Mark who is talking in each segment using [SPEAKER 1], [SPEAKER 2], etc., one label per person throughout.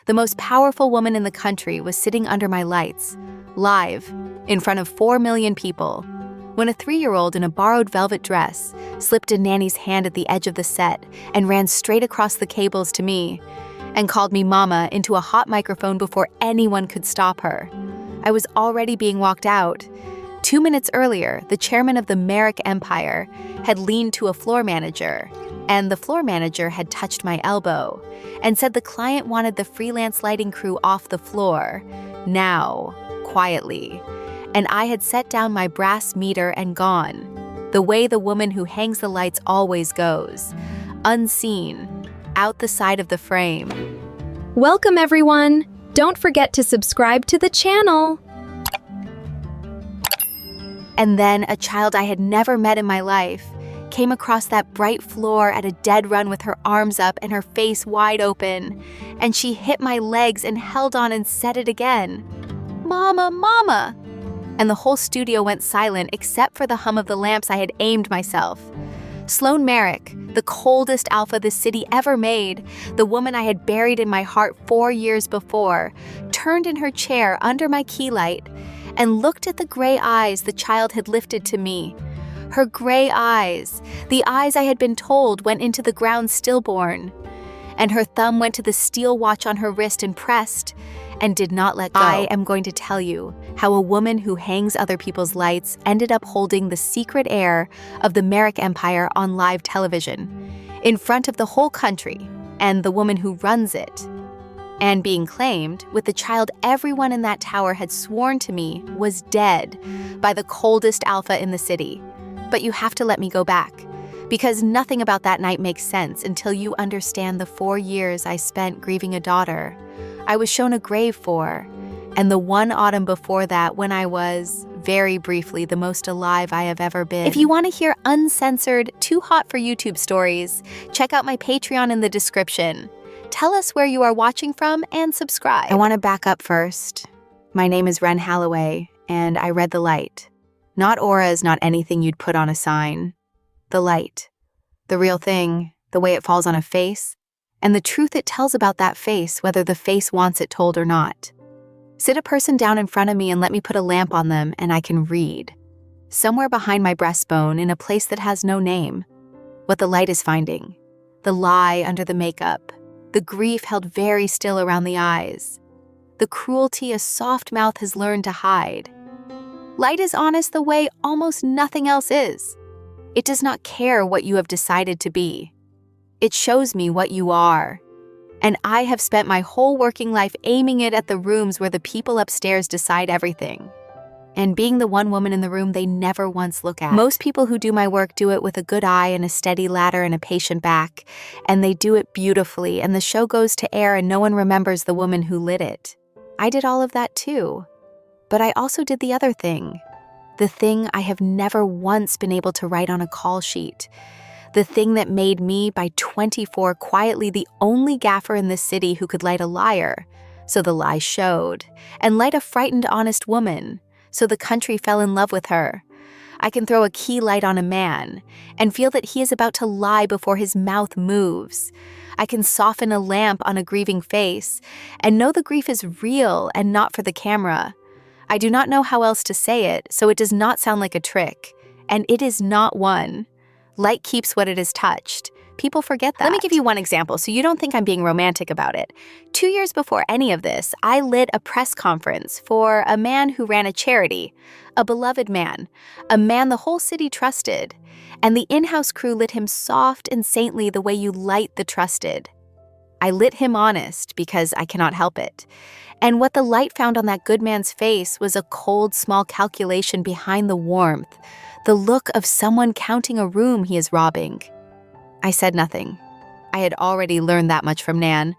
[SPEAKER 1] The most powerful woman in the country was sitting under my lights, live, in front of 4 million people, when a 3-year-old in a borrowed velvet dress slipped a nanny's hand at the edge of the set and ran straight across the cables to me and called me mama into a hot microphone before anyone could stop her. I was already being walked out. 2 minutes earlier, the chairman of the Merrick Empire had leaned to a floor manager, and the floor manager had touched my elbow and said the client wanted the freelance lighting crew off the floor, now, quietly. And I had set down my brass meter and gone, the way the woman who hangs the lights always goes, unseen, out the side of the frame.
[SPEAKER 2] Welcome, everyone! Don't forget to subscribe to the channel.
[SPEAKER 1] And then a child I had never met in my life came across that bright floor at a dead run with her arms up and her face wide open, and she hit my legs and held on and said it again, "Mama, Mama!" And the whole studio went silent except for the hum of the lamps I had aimed myself. Sloan Merrick, the coldest alpha the city ever made, the woman I had buried in my heart 4 years before, turned in her chair under my key light and looked at the gray eyes the child had lifted to me. Her gray eyes, the eyes I had been told went into the ground stillborn. And her thumb went to the steel watch on her wrist and pressed, and did not let go. I am going to tell you how a woman who hangs other people's lights ended up holding the secret heir of the Merrick Empire on live television, in front of the whole country, and the woman who runs it. And being claimed, with the child everyone in that tower had sworn to me was dead by the coldest alpha in the city. But you have to let me go back, because nothing about that night makes sense until you understand the 4 years I spent grieving a daughter I was shown a grave for, and the one autumn before that when I was, very briefly, the most alive I have ever been. If you want to hear uncensored, too hot for YouTube stories, check out my Patreon in the description. Tell us where you are watching from and subscribe. I want to back up first. My name is Ren Halloway, and I read the light. Not auras, not anything you'd put on a sign. The light. The real thing, the way it falls on a face, and the truth it tells about that face, whether the face wants it told or not. Sit a person down in front of me and let me put a lamp on them and I can read. Somewhere behind my breastbone, in a place that has no name, what the light is finding. The lie under the makeup. The grief held very still around the eyes. The cruelty a soft mouth has learned to hide. Light is honest the way almost nothing else is. It does not care what you have decided to be. It shows me what you are. And I have spent my whole working life aiming it at the rooms where the people upstairs decide everything. And being the one woman in the room they never once look at. Most people who do my work do it with a good eye and a steady ladder and a patient back. And they do it beautifully, and the show goes to air and no one remembers the woman who lit it. I did all of that too. But I also did the other thing. The thing I have never once been able to write on a call sheet. The thing that made me, by 24, quietly the only gaffer in this city who could light a liar, so the lie showed, and light a frightened, honest woman, so the country fell in love with her. I can throw a key light on a man and feel that he is about to lie before his mouth moves. I can soften a lamp on a grieving face and know the grief is real and not for the camera. I do not know how else to say it, so it does not sound like a trick, and it is not one. Light keeps what it has touched. People forget that. Let me give you one example so you don't think I'm being romantic about it. 2 years before any of this, I lit a press conference for a man who ran a charity, a beloved man, a man the whole city trusted, and the in-house crew lit him soft and saintly the way you light the trusted. I lit him honest because I cannot help it. And what the light found on that good man's face was a cold, small calculation behind the warmth, the look of someone counting a room he is robbing. I said nothing. I had already learned that much from Nan.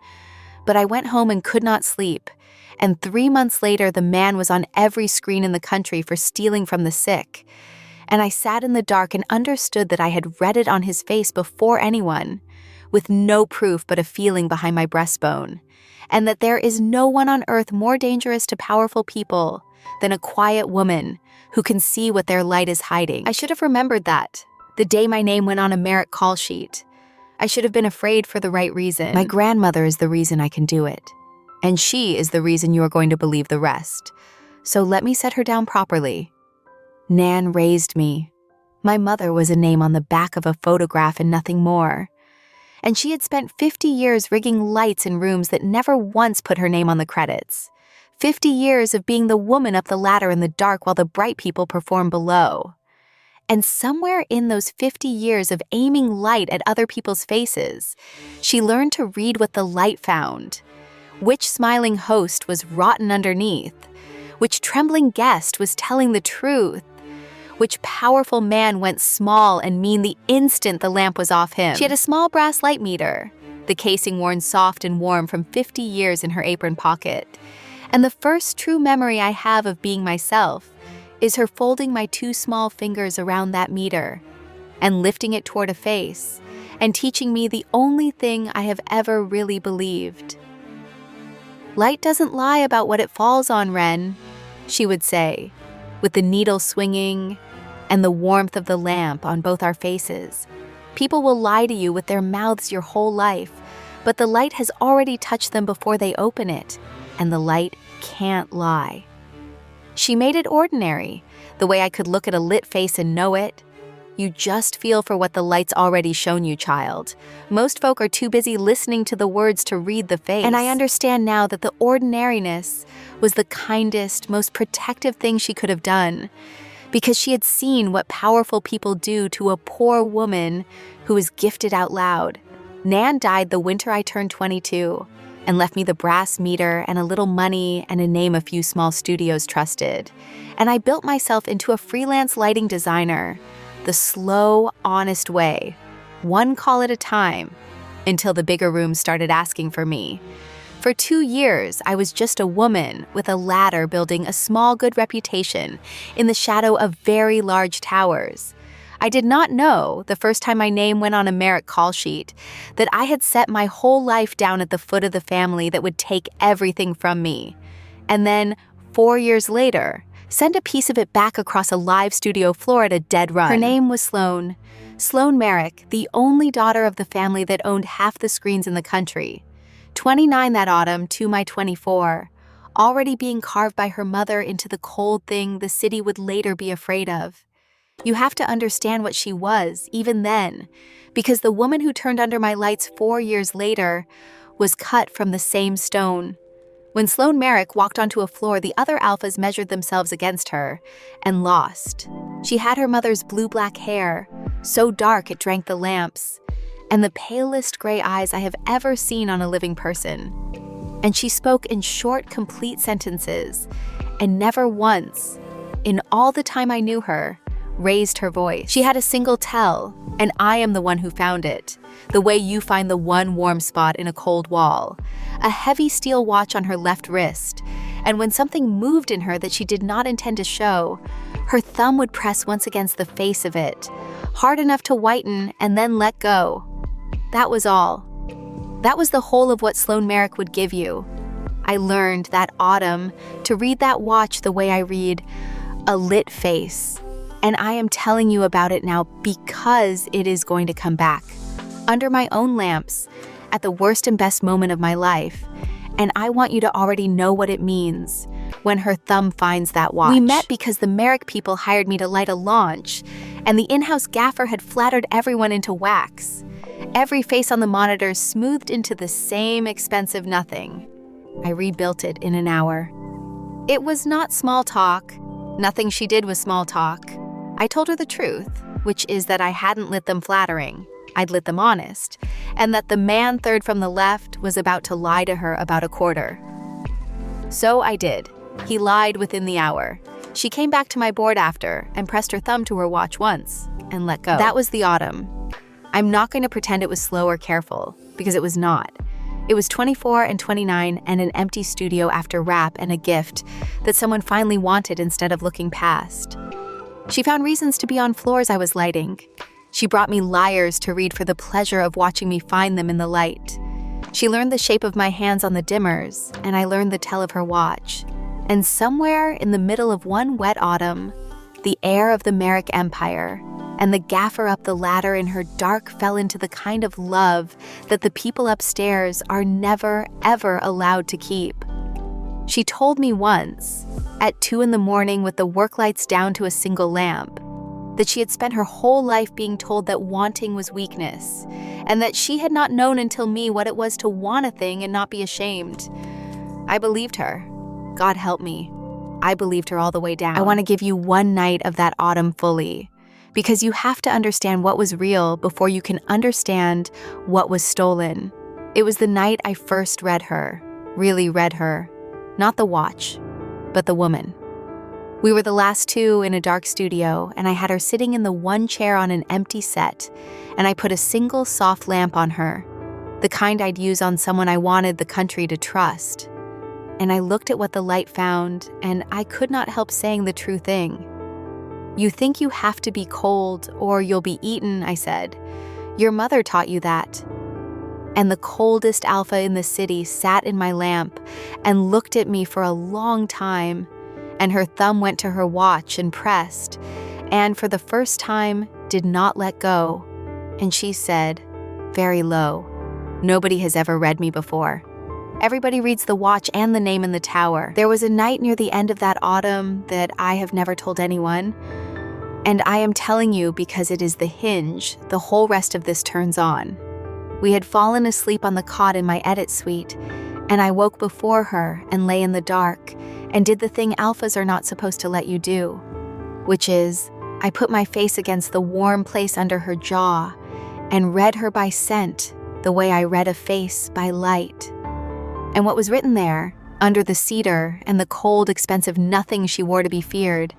[SPEAKER 1] But I went home and could not sleep. And 3 months later, the man was on every screen in the country for stealing from the sick. And I sat in the dark and understood that I had read it on his face before anyone, with no proof but a feeling behind my breastbone. And that there is no one on earth more dangerous to powerful people than a quiet woman who can see what their light is hiding. I should have remembered that, the day my name went on a Merrick call sheet. I should have been afraid for the right reason. My grandmother is the reason I can do it. And she is the reason you are going to believe the rest. So let me set her down properly. Nan raised me. My mother was a name on the back of a photograph and nothing more. And she had spent 50 years rigging lights in rooms that never once put her name on the credits. 50 years of being the woman up the ladder in the dark while the bright people performed below. And somewhere in those 50 years of aiming light at other people's faces, she learned to read what the light found. Which smiling host was rotten underneath? Which trembling guest was telling the truth? Which powerful man went small and mean the instant the lamp was off him? She had a small brass light meter, the casing worn soft and warm from 50 years in her apron pocket. And the first true memory I have of being myself is her folding my 2 small fingers around that meter and lifting it toward a face and teaching me the only thing I have ever really believed. "Light doesn't lie about what it falls on, Wren," she would say, with the needle swinging and the warmth of the lamp on both our faces. "People will lie to you with their mouths your whole life, but the light has already touched them before they open it, and the light can't lie." She made it ordinary, the way I could look at a lit face and know it. You just feel for what the light's already shown you, child. Most folk are too busy listening to the words to read the face. And I understand now that the ordinariness was the kindest, most protective thing she could have done, because she had seen what powerful people do to a poor woman who was gifted out loud. Nan died the winter I turned 22. And left me the brass meter and a little money and a name a few small studios trusted. And I built myself into a freelance lighting designer, the slow, honest way, one call at a time, until the bigger rooms started asking for me. For 2 years, I was just a woman with a ladder building a small good reputation in the shadow of very large towers. I did not know, the first time my name went on a merit call sheet, that I had set my whole life down at the foot of the family that would take everything from me. And then, 4 years later, send a piece of it back across a live studio floor at a dead run. Her name was Sloan. Sloan Merrick, the only daughter of the family that owned half the screens in the country. 29 that autumn to my 24, already being carved by her mother into the cold thing the city would later be afraid of. You have to understand what she was, even then, because the woman who turned under my lights 4 years later was cut from the same stone. When Sloan Merrick walked onto a floor, the other alphas measured themselves against her and lost. She had her mother's blue-black hair, so dark it drank the lamps, and the palest gray eyes I have ever seen on a living person. And she spoke in short, complete sentences, and never once, in all the time I knew her, raised her voice. She had a single tell, and I am the one who found it, the way you find the one warm spot in a cold wall, a heavy steel watch on her left wrist, and when something moved in her that she did not intend to show, her thumb would press once against the face of it, hard enough to whiten and then let go. That was all. That was the whole of what Sloan Merrick would give you. I learned that autumn to read that watch the way I read a lit face. And I am telling you about it now because it is going to come back. Under my own lamps, at the worst and best moment of my life. And I want you to already know what it means when her thumb finds that watch. We met because the Merrick people hired me to light a launch, and the in-house gaffer had flattered everyone into wax. Every face on the monitor smoothed into the same expensive nothing. I rebuilt it in an hour. It was not small talk. Nothing she did was small talk. I told her the truth, which is that I hadn't lit them flattering. I'd lit them honest, and that the man third from the left was about to lie to her about a quarter. So I did. He lied within the hour. She came back to my board after and pressed her thumb to her watch once and let go. That was the autumn. I'm not going to pretend it was slow or careful, because it was not. It was 24 and 29 and an empty studio after rap and a gift that someone finally wanted instead of looking past. She found reasons to be on floors I was lighting. She brought me liars to read for the pleasure of watching me find them in the light. She learned the shape of my hands on the dimmers, and I learned the tell of her watch. And somewhere in the middle of one wet autumn, the heir of the Merrick Empire, and the gaffer up the ladder in her dark fell into the kind of love that the people upstairs are never, ever allowed to keep. She told me once, at 2 a.m. with the work lights down to a single lamp, that she had spent her whole life being told that wanting was weakness, and that she had not known until me what it was to want a thing and not be ashamed. I believed her. God help me. I believed her all the way down. I want to give you one night of that autumn fully, because you have to understand what was real before you can understand what was stolen. It was the night I first read her, really read her, not the watch, but the woman. We were the last two in a dark studio, and I had her sitting in the one chair on an empty set, and I put a single soft lamp on her, the kind I'd use on someone I wanted the country to trust. And I looked at what the light found, and I could not help saying the true thing. "You think you have to be cold or you'll be eaten," I said. "Your mother taught you that." And the coldest alpha in the city sat in my lamp and looked at me for a long time, and her thumb went to her watch and pressed, and for the first time did not let go. And she said, very low, "Nobody has ever read me before. Everybody reads the watch and the name in the tower. There was a night near the end of that autumn that I have never told anyone, and I am telling you because it is the hinge the whole rest of this turns on. We had fallen asleep on the cot in my edit suite, and I woke before her and lay in the dark and did the thing alphas are not supposed to let you do, which is I put my face against the warm place under her jaw and read her by scent the way I read a face by light. And what was written there, under the cedar and the cold, expensive nothing she wore to be feared,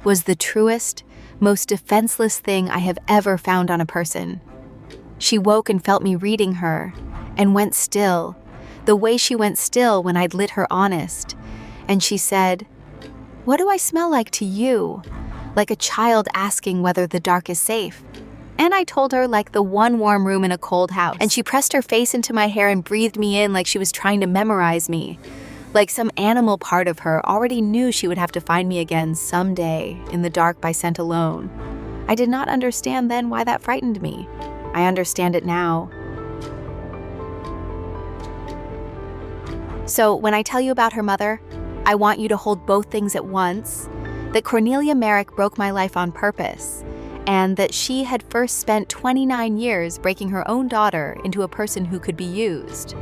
[SPEAKER 1] was the truest, most defenseless thing I have ever found on a person. She woke and felt me reading her, and went still, the way she went still when I'd lit her honest. And she said, "What do I smell like to you?" Like a child asking whether the dark is safe. And I told her like the one warm room in a cold house. And she pressed her face into my hair and breathed me in like she was trying to memorize me. Like some animal part of her already knew she would have to find me again someday in the dark by scent alone. I did not understand then why that frightened me. I understand it now. So when I tell you about her mother, I want you to hold both things at once, that Cornelia Merrick broke my life on purpose, and that she had first spent 29 years breaking her own daughter into a person who could be used.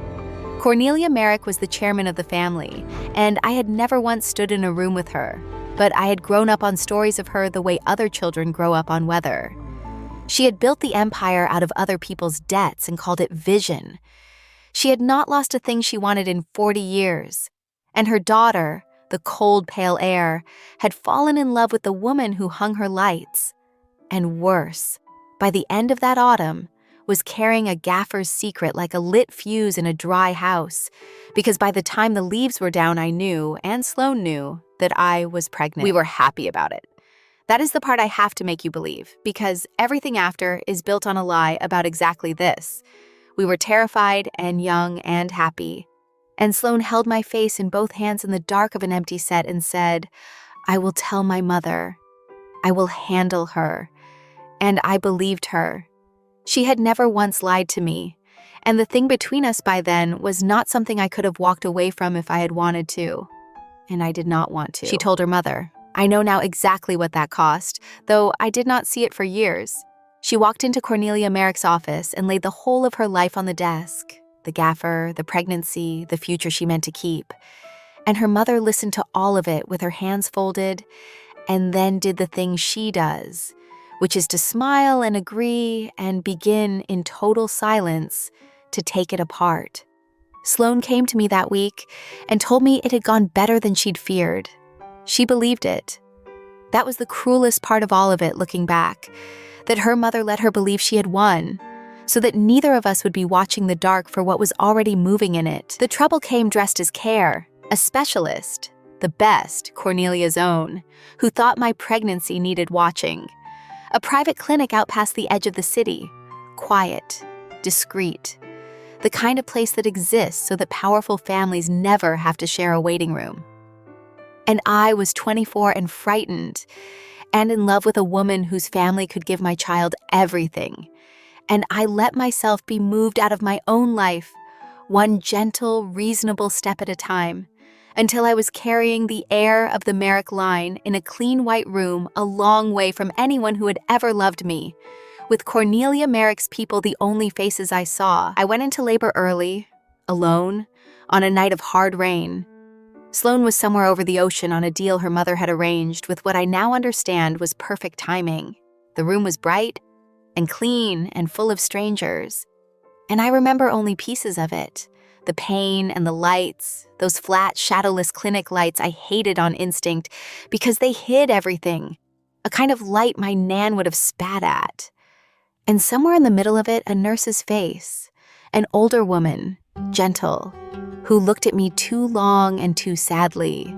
[SPEAKER 1] Cornelia Merrick was the chairman of the family, and I had never once stood in a room with her, but I had grown up on stories of her the way other children grow up on weather. She had built the empire out of other people's debts and called it vision. She had not lost a thing she wanted in 40 years, and her daughter, the cold, pale air, had fallen in love with the woman who hung her lights. And worse, by the end of that autumn, was carrying a gaffer's secret like a lit fuse in a dry house, because by the time the leaves were down, I knew, and Sloan knew, that I was pregnant. We were happy about it. That is the part I have to make you believe, because everything after is built on a lie about exactly this. We were terrified and young and happy. And Sloan held my face in both hands in the dark of an empty set and said, "I will tell my mother. I will handle her." And I believed her. She had never once lied to me, and the thing between us by then was not something I could have walked away from if I had wanted to. And I did not want to. She told her mother. I know now exactly what that cost, though I did not see it for years. She walked into Cornelia Merrick's office and laid the whole of her life on the desk, the gaffer, the pregnancy, the future she meant to keep. And her mother listened to all of it with her hands folded, and then did the thing she does, which is to smile and agree and begin in total silence to take it apart. Sloan came to me that week and told me it had gone better than she'd feared. She believed it. That was the cruelest part of all of it, looking back, that her mother let her believe she had won, so that neither of us would be watching the dark for what was already moving in it. The trouble came dressed as care, a specialist, the best, Cornelia's own, who thought my pregnancy needed watching. A private clinic out past the edge of the city, quiet, discreet, the kind of place that exists so that powerful families never have to share a waiting room. And I was 24 and frightened, and in love with a woman whose family could give my child everything. And I let myself be moved out of my own life, one gentle, reasonable step at a time, until I was carrying the heir of the Merrick line in a clean white room a long way from anyone who had ever loved me, with Cornelia Merrick's people the only faces I saw. I went into labor early, alone, on a night of hard rain. Sloan was somewhere over the ocean on a deal her mother had arranged with what I now understand was perfect timing. The room was bright and clean and full of strangers, and I remember only pieces of it. The pain and the lights, those flat, shadowless clinic lights I hated on instinct because they hid everything, a kind of light my Nan would have spat at. And somewhere in the middle of it, a nurse's face, an older woman, gentle, who looked at me too long and too sadly,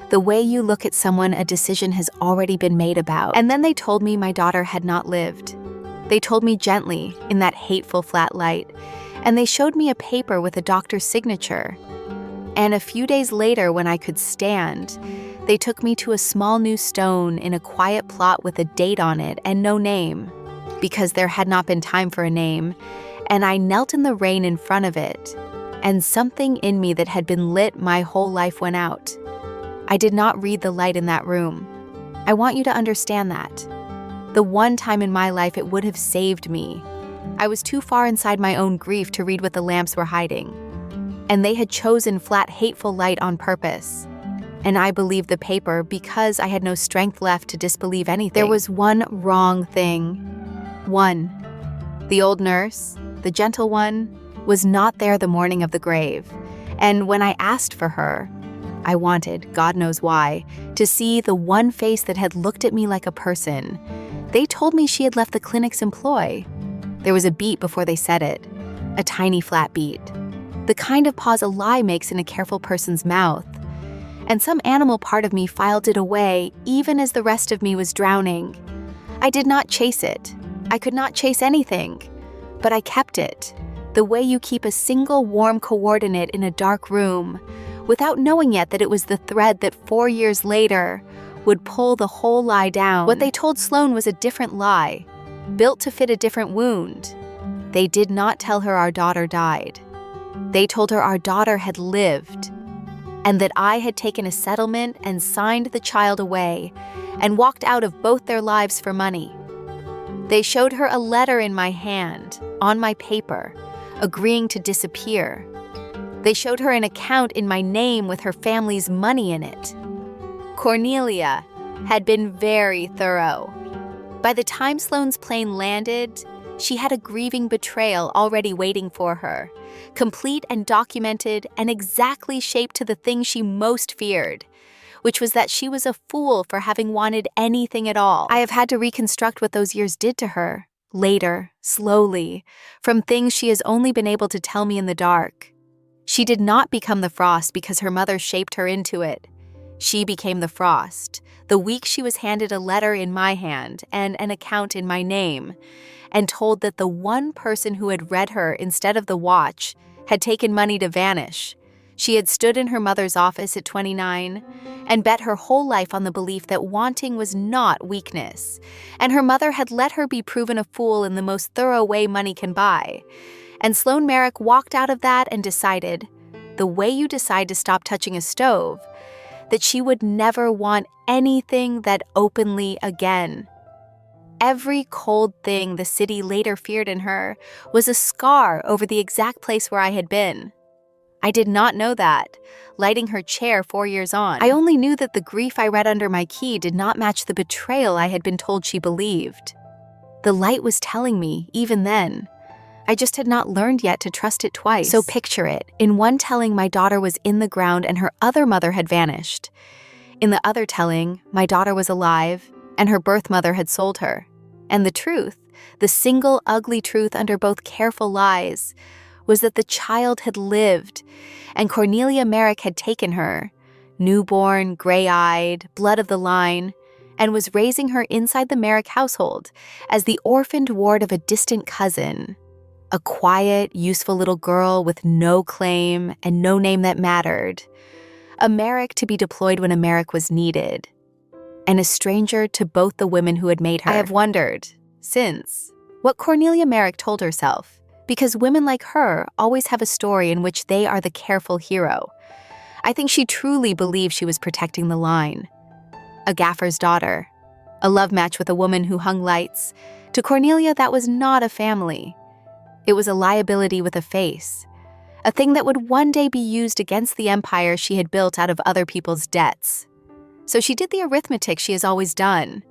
[SPEAKER 1] the way you look at someone a decision has already been made about. And then they told me my daughter had not lived. They told me gently, in that hateful flat light, and they showed me a paper with a doctor's signature. And a few days later, when I could stand, they took me to a small new stone in a quiet plot with a date on it and no name, because there had not been time for a name, and I knelt in the rain in front of it, and something in me that had been lit my whole life went out. I did not read the light in that room. I want you to understand that. The one time in my life it would have saved me. I was too far inside my own grief to read what the lamps were hiding. And they had chosen flat, hateful light on purpose. And I believed the paper because I had no strength left to disbelieve anything. There was one wrong thing. One. The old nurse, the gentle one, was not there the morning of the grave. And when I asked for her, I wanted, God knows why, to see the one face that had looked at me like a person. They told me she had left the clinic's employ. There was a beat before they said it, a tiny flat beat, the kind of pause a lie makes in a careful person's mouth. And some animal part of me filed it away, even as the rest of me was drowning. I did not chase it. I could not chase anything, but I kept it, the way you keep a single warm coordinate in a dark room, without knowing yet that it was the thread that 4 years later would pull the whole lie down. What they told Sloan was a different lie, built to fit a different wound. They did not tell her our daughter died. They told her our daughter had lived, and that I had taken a settlement and signed the child away and walked out of both their lives for money. They showed her a letter in my hand, on my paper, agreeing to disappear. They showed her an account in my name with her family's money in it. Cornelia had been very thorough. By the time Sloan's plane landed, she had a grieving betrayal already waiting for her, complete and documented and exactly shaped to the thing she most feared, which was that she was a fool for having wanted anything at all. I have had to reconstruct what those years did to her, later, slowly, from things she has only been able to tell me in the dark. She did not become the frost because her mother shaped her into it. She became the frost the week she was handed a letter in my hand and an account in my name, and told that the one person who had read her instead of the watch had taken money to vanish. She had stood in her mother's office at 29 and bet her whole life on the belief that wanting was not weakness, and her mother had let her be proven a fool in the most thorough way money can buy. And Sloan Merrick walked out of that and decided, the way you decide to stop touching a stove, that she would never want anything that openly again. Every cold thing the city later feared in her was a scar over the exact place where I had been. I did not know that, lighting her chair 4 years on. I only knew that the grief I read under my key did not match the betrayal I had been told she believed. The light was telling me, even then. I just had not learned yet to trust it twice. So picture it. In one telling, my daughter was in the ground and her other mother had vanished. In the other telling, my daughter was alive and her birth mother had sold her. And the truth, the single ugly truth under both careful lies, was that the child had lived and Cornelia Merrick had taken her, newborn, gray-eyed, blood of the line, and was raising her inside the Merrick household as the orphaned ward of a distant cousin. A quiet, useful little girl with no claim and no name that mattered. A Merrick to be deployed when a Merrick was needed. and a stranger to both the women who had made her. I have wondered, since, what Cornelia Merrick told herself, because women like her always have a story in which they are the careful hero. I think she truly believed she was protecting the line. A gaffer's daughter, a love match with a woman who hung lights. To Cornelia, that was not a family. It was a liability with a face, a thing that would one day be used against the empire she had built out of other people's debts. So she did the arithmetic she has always done.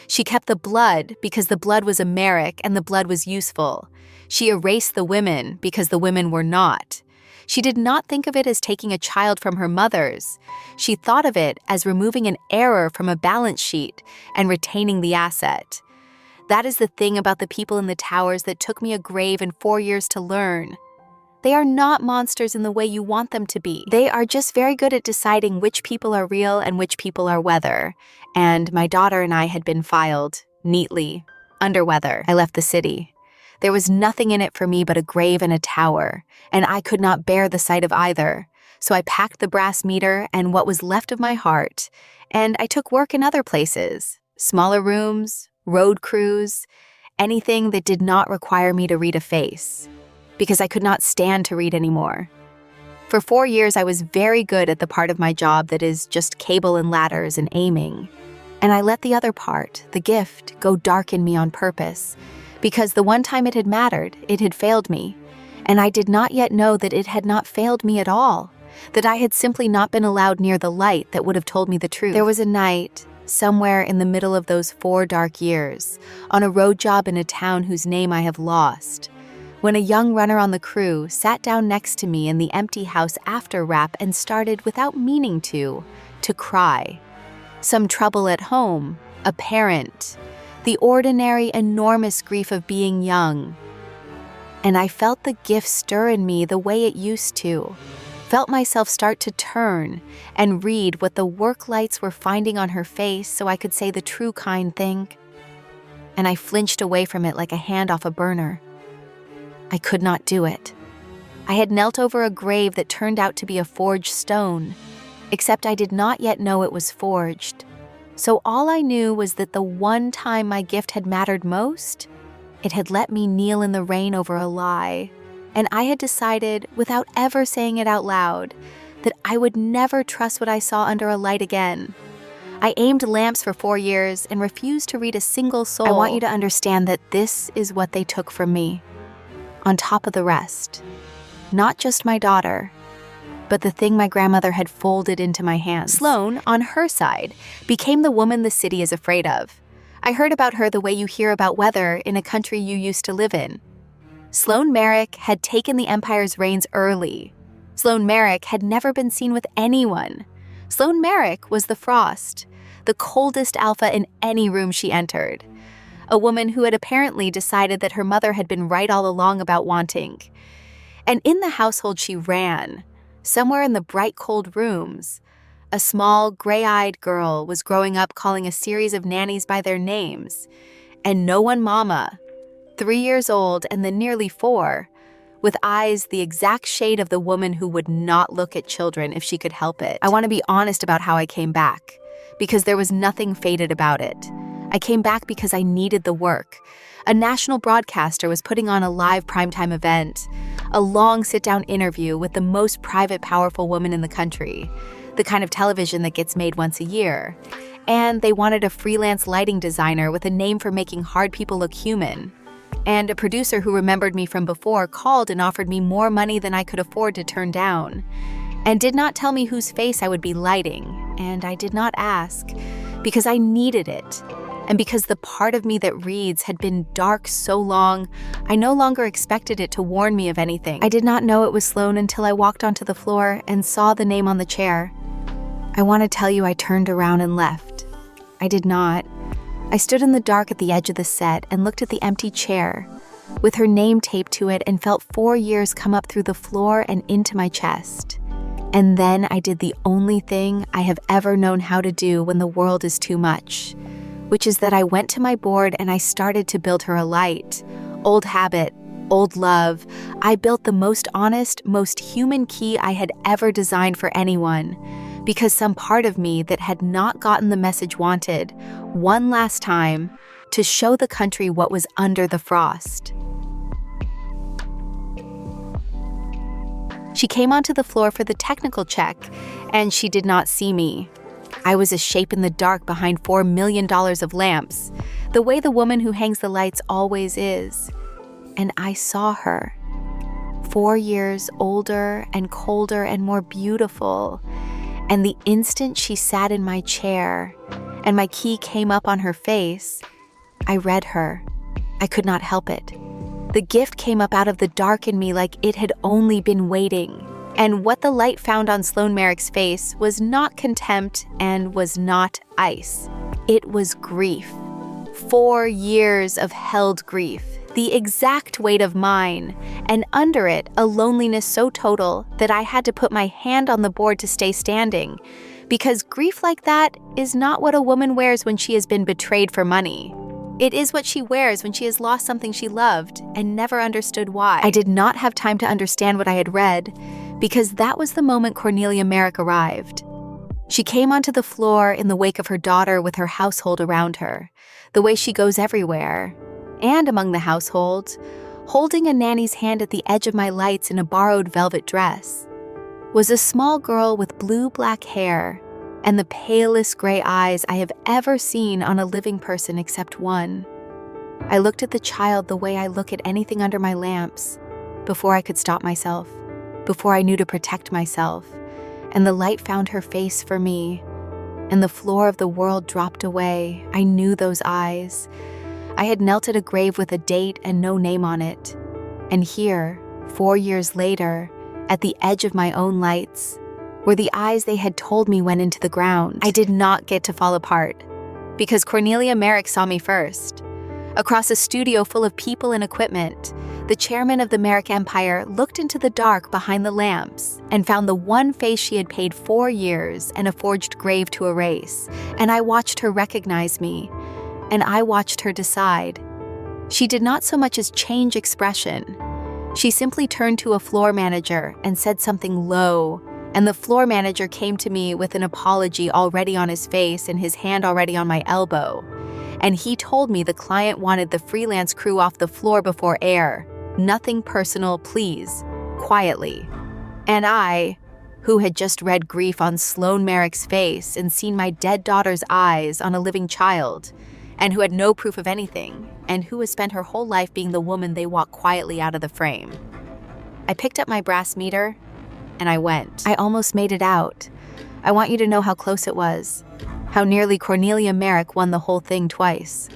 [SPEAKER 1] She kept the blood because the blood was a Merrick and the blood was useful. She erased the women because the women were not. She did not think of it as taking a child from her mother's. She thought of it as removing an error from a balance sheet and retaining the asset. That is the thing about the people in the towers that took me a grave and 4 years to learn. They are not monsters in the way you want them to be. They are just very good at deciding which people are real and which people are weather. And my daughter and I had been filed, neatly, under weather. I left the city. There was nothing in it for me but a grave and a tower, and I could not bear the sight of either. So I packed the brass meter and what was left of my heart, and I took work in other places, smaller rooms, road crews, anything that did not require me to read a face, because I could not stand to read anymore. For 4 years, I was very good at the part of my job that is just cable and ladders and aiming, and I let the other part, the gift, go dark in me on purpose, because the one time it had mattered, it had failed me, and I did not yet know that it had not failed me at all, that I had simply not been allowed near the light that would have told me the truth. There was a night, somewhere in the middle of those 4 dark years, on a road job in a town whose name I have lost, when a young runner on the crew sat down next to me in the empty house after wrap and started, without meaning to cry. Some trouble at home, a parent, the ordinary, enormous grief of being young. And I felt the gift stir in me the way it used to, felt myself start to turn and read what the work lights were finding on her face so I could say the true kind thing. And I flinched away from it like a hand off a burner. I could not do it. I had knelt over a grave that turned out to be a forged stone, except I did not yet know it was forged. So all I knew was that the one time my gift had mattered most, it had let me kneel in the rain over a lie, and I had decided, without ever saying it out loud, that I would never trust what I saw under a light again. I aimed lamps for 4 years and refused to read a single soul. I want you to understand that this is what they took from me, on top of the rest. Not just my daughter, but the thing my grandmother had folded into my hands. Sloane, on her side, became the woman the city is afraid of. I heard about her the way you hear about weather in a country you used to live in. Sloane Merrick had taken the empire's reins early. Sloane Merrick had never been seen with anyone. Sloane Merrick was the frost, the coldest alpha in any room she entered. A woman who had apparently decided that her mother had been right all along about wanting. And in the household she ran, somewhere in the bright cold rooms, a small gray-eyed girl was growing up calling a series of nannies by their names, and no one mama, 3 years old and then nearly 4, with eyes the exact shade of the woman who would not look at children if she could help it. I want to be honest about how I came back, because there was nothing fated about it. I came back because I needed the work. A national broadcaster was putting on a live primetime event, a long sit-down interview with the most private, powerful woman in the country, the kind of television that gets made once a year. And they wanted a freelance lighting designer with a name for making hard people look human. And a producer who remembered me from before called and offered me more money than I could afford to turn down, and did not tell me whose face I would be lighting, and I did not ask, because I needed it. And because the part of me that reads had been dark so long, I no longer expected it to warn me of anything. I did not know it was Sloane until I walked onto the floor and saw the name on the chair. I want to tell you I turned around and left. I did not. I stood in the dark at the edge of the set and looked at the empty chair, with her name taped to it, and felt 4 years come up through the floor and into my chest. And then I did the only thing I have ever known how to do when the world is too much, which is that I went to my board and I started to build her a light. Old habit, old love. I built the most honest, most human key I had ever designed for anyone, because some part of me that had not gotten the message wanted, one last time, to show the country what was under the frost. She came onto the floor for the technical check, and she did not see me. I was a shape in the dark behind $4 million of lamps, the way the woman who hangs the lights always is. And I saw her. 4 years older and colder and more beautiful. And the instant she sat in my chair and my key came up on her face, I read her. I could not help it. The gift came up out of the dark in me like it had only been waiting. And what the light found on Sloan Merrick's face was not contempt and was not ice. It was grief. 4 years of held grief, the exact weight of mine, and under it, a loneliness so total that I had to put my hand on the board to stay standing, because grief like that is not what a woman wears when she has been betrayed for money. It is what she wears when she has lost something she loved and never understood why. I did not have time to understand what I had read, because that was the moment Cornelia Merrick arrived. She came onto the floor in the wake of her daughter with her household around her, the way she goes everywhere. And among the household, holding a nanny's hand at the edge of my lights in a borrowed velvet dress, was a small girl with blue-black hair and the palest gray eyes I have ever seen on a living person except one. I looked at the child the way I look at anything under my lamps, before I could stop myself, before I knew to protect myself, and the light found her face for me, and the floor of the world dropped away. I knew those eyes. I had knelt at a grave with a date and no name on it. And here, 4 years later, at the edge of my own lights, were the eyes they had told me went into the ground. I did not get to fall apart, because Cornelia Merrick saw me first. Across a studio full of people and equipment, the chairman of the Merrick Empire looked into the dark behind the lamps and found the one face she had paid 4 years and a forged grave to erase, and I watched her recognize me, and I watched her decide. She did not so much as change expression. She simply turned to a floor manager and said something low, and the floor manager came to me with an apology already on his face and his hand already on my elbow. And he told me the client wanted the freelance crew off the floor before air. Nothing personal, please. Quietly. And I, who had just read grief on Sloan Merrick's face and seen my dead daughter's eyes on a living child, and who had no proof of anything, and who has spent her whole life being the woman they walk quietly out of the frame. I picked up my brass meter, and I went. I almost made it out. I want you to know how close it was. How nearly Cornelia Merrick won the whole thing twice.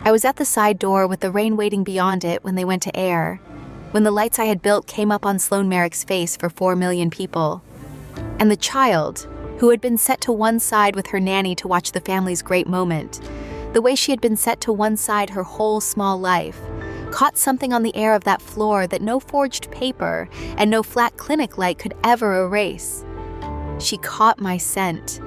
[SPEAKER 1] I was at the side door with the rain waiting beyond it when they went to air, when the lights I had built came up on Sloan Merrick's face for 4 million people. And the child, who had been set to one side with her nanny to watch the family's great moment, the way she had been set to one side her whole small life, caught something on the air of that floor that no forged paper and no flat clinic light could ever erase. She caught my scent.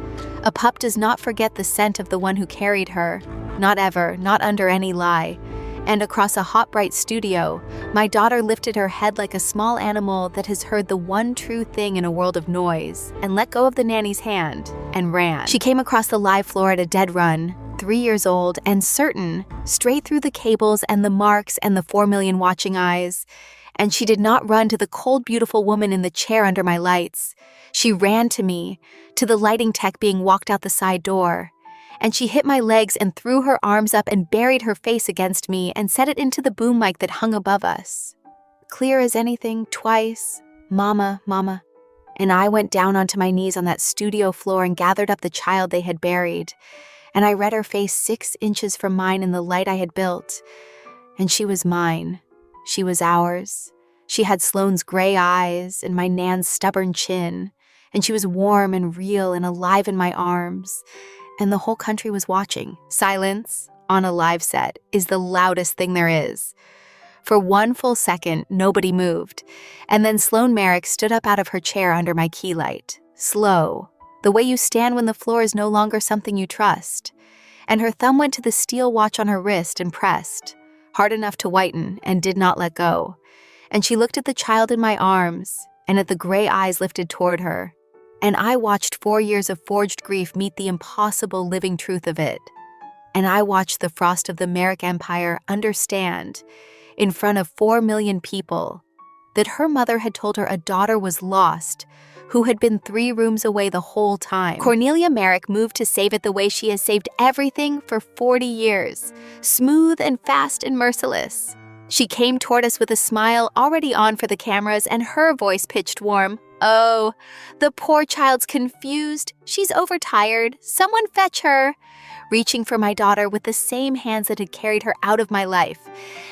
[SPEAKER 1] A pup does not forget the scent of the one who carried her, not ever, not under any lie. And across a hot, bright studio, my daughter lifted her head like a small animal that has heard the one true thing in a world of noise, and let go of the nanny's hand, and ran. She came across the live floor at a dead run, 3 years old and certain, straight through the cables and the marks and the 4 million watching eyes. And she did not run to the cold, beautiful woman in the chair under my lights. She ran to me, to the lighting tech being walked out the side door. And she hit my legs and threw her arms up and buried her face against me and set it into the boom mic that hung above us. Clear as anything, twice, "Mama, Mama." And I went down onto my knees on that studio floor and gathered up the child they had buried. And I read her face 6 inches from mine in the light I had built. And she was mine. She was ours. She had Sloan's gray eyes and my Nan's stubborn chin. And she was warm and real and alive in my arms. And the whole country was watching. Silence, on a live set, is the loudest thing there is. For 1 full second, nobody moved. And then Sloan Merrick stood up out of her chair under my key light. Slow. The way you stand when the floor is no longer something you trust. And her thumb went to the steel watch on her wrist and pressed, hard enough to whiten, and did not let go. And she looked at the child in my arms, and at the gray eyes lifted toward her. And I watched 4 years of forged grief meet the impossible living truth of it. And I watched the frost of the Merrick Empire understand, in front of 4 million people, that her mother had told her a daughter was lost, who had been 3 rooms away the whole time. Cornelia Merrick moved to save it the way she has saved everything for 40 years, smooth and fast and merciless. She came toward us with a smile already on for the cameras and her voice pitched warm. Oh, the poor child's confused. She's overtired. Someone fetch her. Reaching for my daughter with the same hands that had carried her out of my life.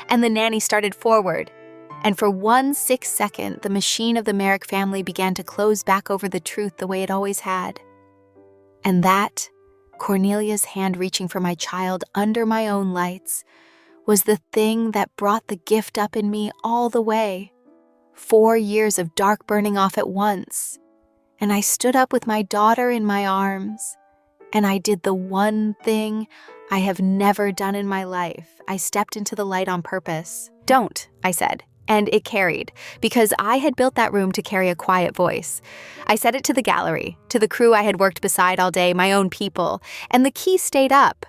[SPEAKER 1] And the nanny started forward. And for 1 second, the machine of the Merrick family began to close back over the truth the way it always had. And that, Cornelia's hand reaching for my child under my own lights, was the thing that brought the gift up in me all the way. 4 years of dark burning off at once. And I stood up with my daughter in my arms. And I did the one thing I have never done in my life. I stepped into the light on purpose. Don't, I said. And it carried, because I had built that room to carry a quiet voice. I said it to the gallery, to the crew I had worked beside all day, my own people, and the key stayed up.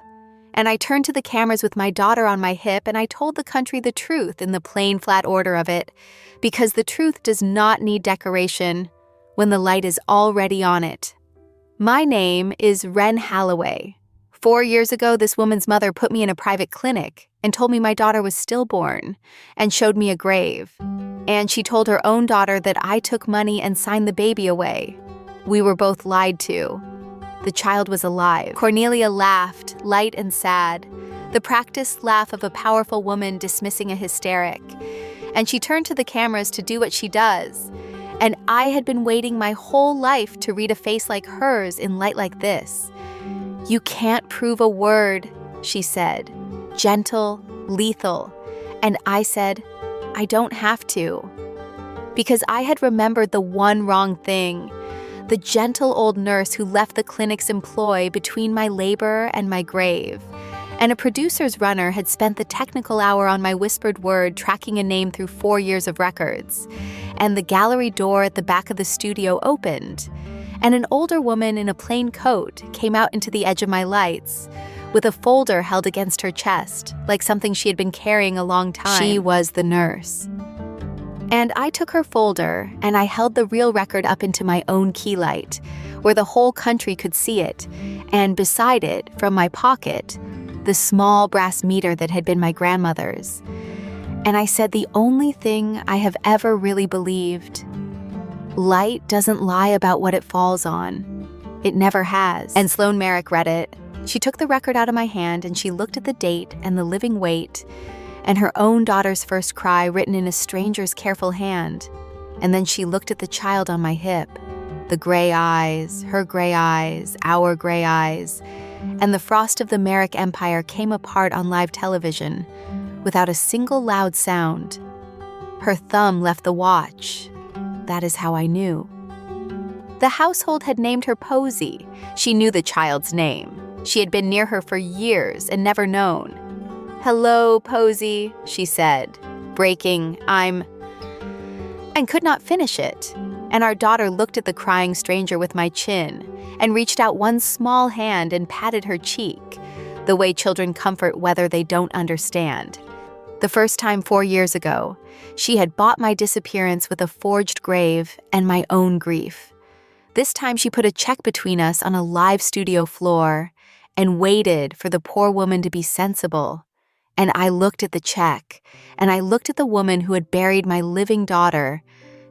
[SPEAKER 1] And I turned to the cameras with my daughter on my hip, and I told the country the truth in the plain, flat order of it, because the truth does not need decoration when the light is already on it. My name is Wren Halloway. 4 years ago, this woman's mother put me in a private clinic and told me my daughter was stillborn and showed me a grave. And she told her own daughter that I took money and signed the baby away. We were both lied to. The child was alive. Cornelia laughed, light and sad, the practiced laugh of a powerful woman dismissing a hysteric. And she turned to the cameras to do what she does. And I had been waiting my whole life to read a face like hers in light like this. You can't prove a word, she said. Gentle, lethal. And I said, I don't have to. Because I had remembered the one wrong thing. The gentle old nurse who left the clinic's employ between my labor and my grave. And a producer's runner had spent the technical hour on my whispered word tracking a name through 4 years of records. And the gallery door at the back of the studio opened. And an older woman in a plain coat came out into the edge of my lights, with a folder held against her chest, like something she had been carrying a long time. She was the nurse. And I took her folder, and I held the real record up into my own key light, where the whole country could see it, and beside it, from my pocket, the small brass meter that had been my grandmother's. And I said the only thing I have ever really believed. Light doesn't lie about what it falls on. It never has. And Sloane Merrick read it. She took the record out of my hand and she looked at the date and the living weight and her own daughter's first cry written in a stranger's careful hand. And then she looked at the child on my hip, the gray eyes, her gray eyes, our gray eyes, and the frost of the Merrick Empire came apart on live television without a single loud sound. Her thumb left the watch. That is how I knew. The household had named her Posy. She knew the child's name. She had been near her for years and never known. Hello, Posy, she said, breaking, and could not finish it. And our daughter looked at the crying stranger with my chin and reached out one small hand and patted her cheek, the way children comfort whether they don't understand. The first time 4 years ago, she had bought my disappearance with a forged grave and my own grief. This time she put a check between us on a live studio floor and waited for the poor woman to be sensible. And I looked at the check, and I looked at the woman who had buried my living daughter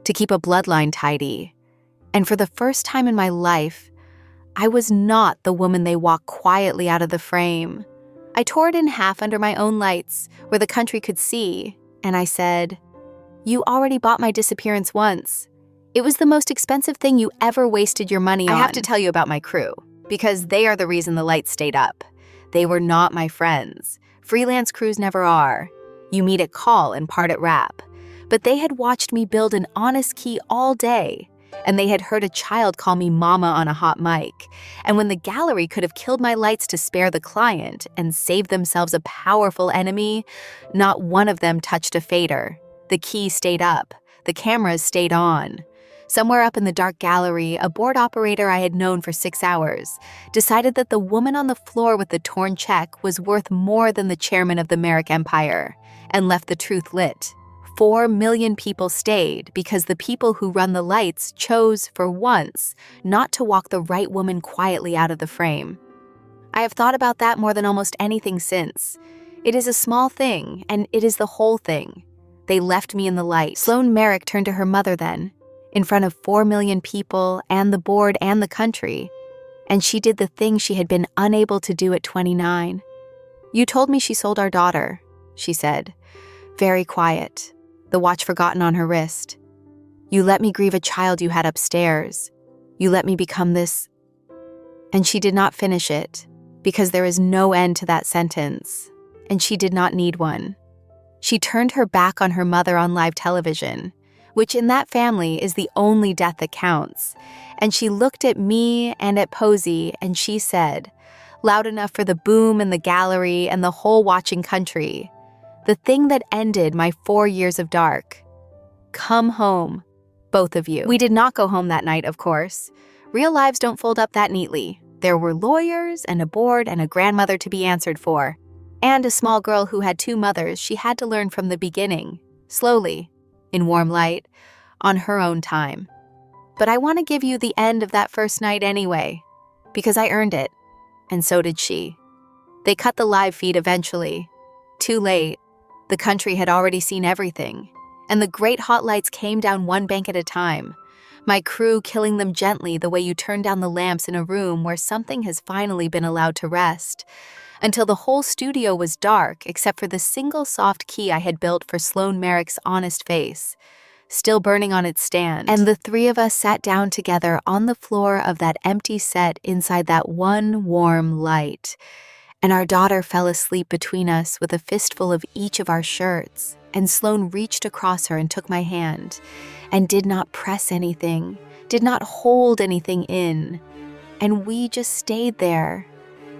[SPEAKER 1] to keep a bloodline tidy. And for the first time in my life, I was not the woman they walked quietly out of the frame. I tore it in half under my own lights, where the country could see, and I said, You already bought my disappearance once. It was the most expensive thing you ever wasted your money on. I have to tell you about my crew, because they are the reason the lights stayed up. They were not my friends. Freelance crews never are. You meet at call and part at wrap. But they had watched me build an honest key all day, and they had heard a child call me mama on a hot mic. And when the gallery could have killed my lights to spare the client and save themselves a powerful enemy, not one of them touched a fader. The key stayed up. The cameras stayed on. Somewhere up in the dark gallery, a board operator I had known for 6 hours decided that the woman on the floor with the torn check was worth more than the chairman of the Merrick Empire, and left the truth lit. 4 million people stayed because the people who run the lights chose, for once, not to walk the right woman quietly out of the frame. I have thought about that more than almost anything since. It is a small thing, and it is the whole thing. They left me in the light. Sloane Merrick turned to her mother then, in front of 4 million people and the board and the country, and she did the thing she had been unable to do at 29. "You told me she sold our daughter," she said, very quiet, the watch forgotten on her wrist. "You let me grieve a child you had upstairs. You let me become this..." And she did not finish it, because there is no end to that sentence, and she did not need one. She turned her back on her mother on live television, which in that family is the only death that counts, and she looked at me and at Posey, and she said, loud enough for the boom in the gallery and the whole watching country, the thing that ended my 4 years of dark: "Come home, both of you." We did not go home that night, of course. Real lives don't fold up that neatly. There were lawyers and a board and a grandmother to be answered for, and a small girl who had 2 mothers she had to learn from the beginning, slowly, in warm light, on her own time. But I want to give you the end of that first night anyway, because I earned it, and so did she. They cut the live feed eventually. Too late. The country had already seen everything, and the great hot lights came down one bank at a time, my crew killing them gently the way you turn down the lamps in a room where something has finally been allowed to rest, until the whole studio was dark except for the single soft key I had built for Sloane Merrick's honest face, still burning on its stand. And the 3 of us sat down together on the floor of that empty set inside that one warm light, and our daughter fell asleep between us with a fistful of each of our shirts, and Sloane reached across her and took my hand, and did not press anything, did not hold anything in, and we just stayed there,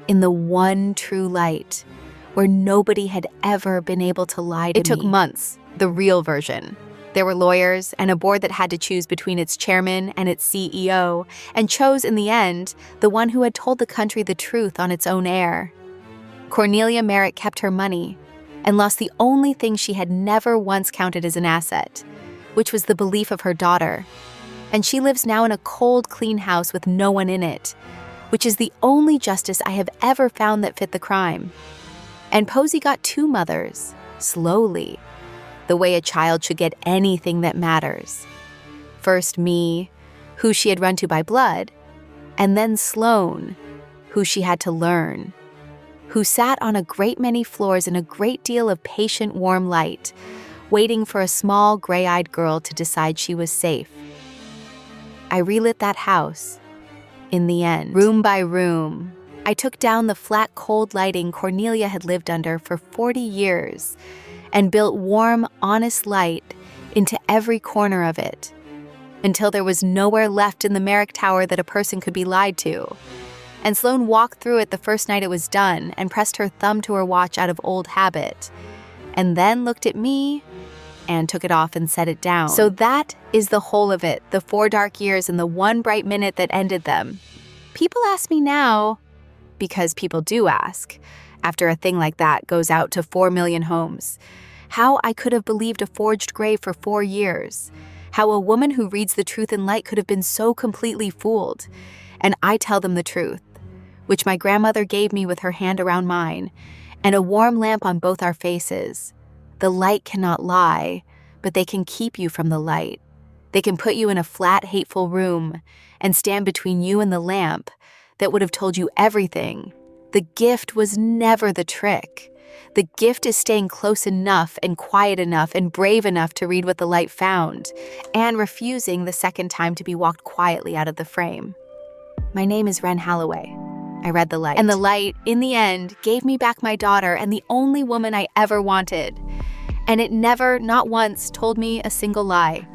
[SPEAKER 1] in the one true light, where nobody had ever been able to lie to me. It took months, the real version. There were lawyers and a board that had to choose between its chairman and its CEO, and chose in the end the one who had told the country the truth on its own air. Cornelia Merrick kept her money and lost the only thing she had never once counted as an asset, which was the belief of her daughter. And she lives now in a cold, clean house with no one in it, which is the only justice I have ever found that fit the crime. And Posey got 2 mothers, slowly, the way a child should get anything that matters. First me, who she had run to by blood, and then Sloane, who she had to learn, who sat on a great many floors in a great deal of patient, warm light, waiting for a small, gray-eyed girl to decide she was safe. I relit that house, in the end, room by room. I took down the flat, cold lighting Cornelia had lived under for 40 years and built warm, honest light into every corner of it, until there was nowhere left in the Merrick Tower that a person could be lied to. And Sloane walked through it the first night it was done and pressed her thumb to her watch out of old habit, and then looked at me and took it off and set it down. So that is the whole of it, the 4 dark years and the one bright minute that ended them. People ask me now, because people do ask, after a thing like that goes out to 4 million homes, how I could have believed a forged grave for 4 years, how a woman who reads the truth in light could have been so completely fooled. And I tell them the truth, which my grandmother gave me with her hand around mine, and a warm lamp on both our faces. The light cannot lie, but they can keep you from the light. They can put you in a flat, hateful room and stand between you and the lamp that would have told you everything. The gift was never the trick. The gift is staying close enough and quiet enough and brave enough to read what the light found, and refusing the second time to be walked quietly out of the frame. My name is Wren Holloway. I read the light. And the light, in the end, gave me back my daughter and the only woman I ever wanted. And it never, not once, told me a single lie.